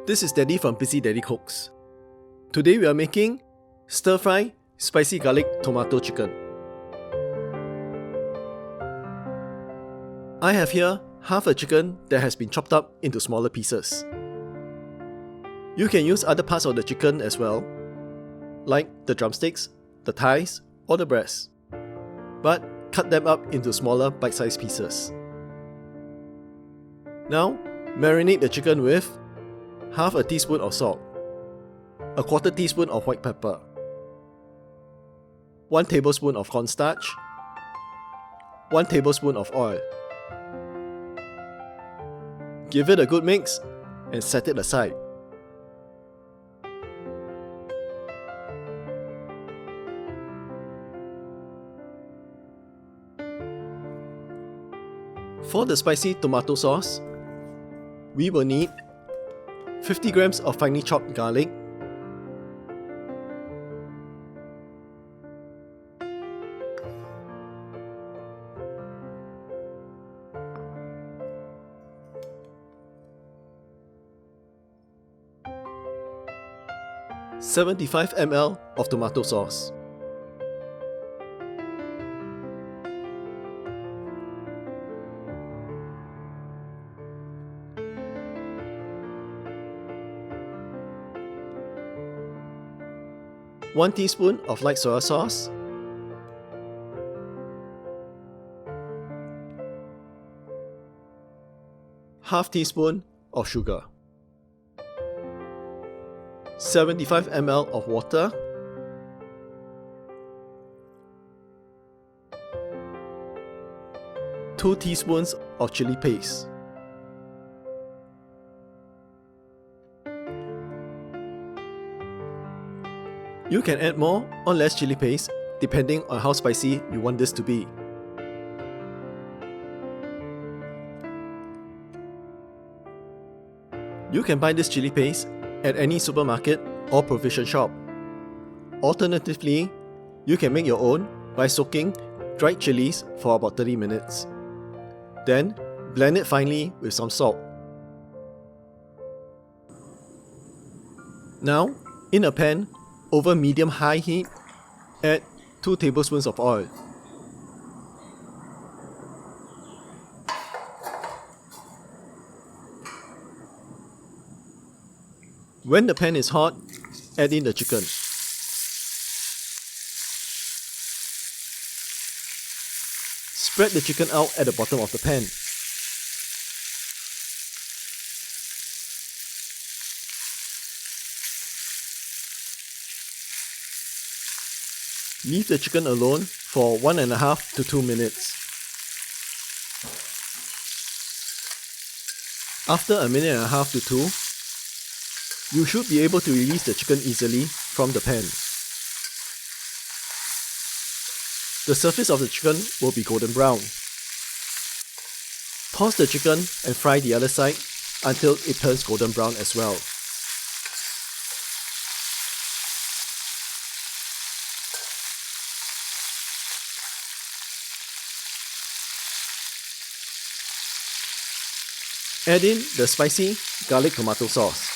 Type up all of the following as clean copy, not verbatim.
This is Daddy from Busy Daddy Cooks. Today we are making stir-fry spicy garlic tomato chicken. I have here half a chicken that has been chopped up into smaller pieces. You can use other parts of the chicken as well, like the drumsticks, the thighs, or the breast, but cut them up into smaller bite-sized pieces. Now, marinate the chicken with half a teaspoon of salt, a quarter teaspoon of white pepper, 1 tablespoon of cornstarch, 1 tablespoon of oil. Give it a good mix and set it aside. For the spicy tomato sauce, we will need 50 grams of finely chopped garlic, (75 ml) of tomato sauce, (1 teaspoon of light soy sauce), (half teaspoon of sugar), 75 ml of water, (2 teaspoons of chili paste, You can add more or less chili paste depending on how spicy you want this to be. You can buy this chili paste at any supermarket or provision shop. Alternatively, you can make your own by soaking dried chillies for about 30 minutes. Then, blend it finely with some salt. Now, in a pan, over medium-high heat, add 2 tablespoons of oil. When the pan is hot, add in the chicken. Spread the chicken out at the bottom of the pan. Leave the chicken alone for 1.5 to 2 minutes. After 1.5 minutes to 2, you should be able to release the chicken easily from the pan. The surface of the chicken will be golden brown. Toss the chicken and fry the other side until it turns golden brown as well. Add in the spicy garlic tomato sauce.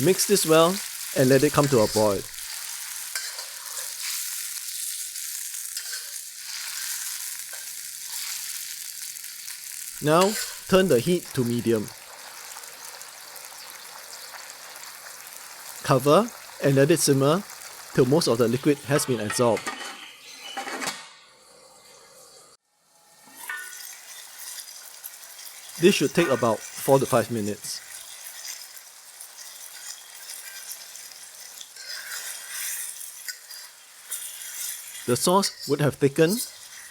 Mix this well and let it come to a boil. Now, turn the heat to medium. Cover and let it simmer till most of the liquid has been absorbed. This should take about 4 to 5 minutes. The sauce would have thickened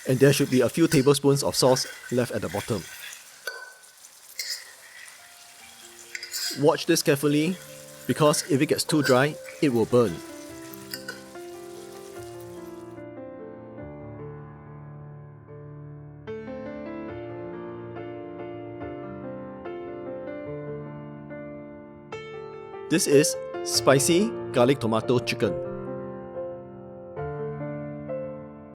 and there should be a few tablespoons of sauce left at the bottom. Watch this carefully because if it gets too dry, it will burn. This is spicy garlic tomato chicken.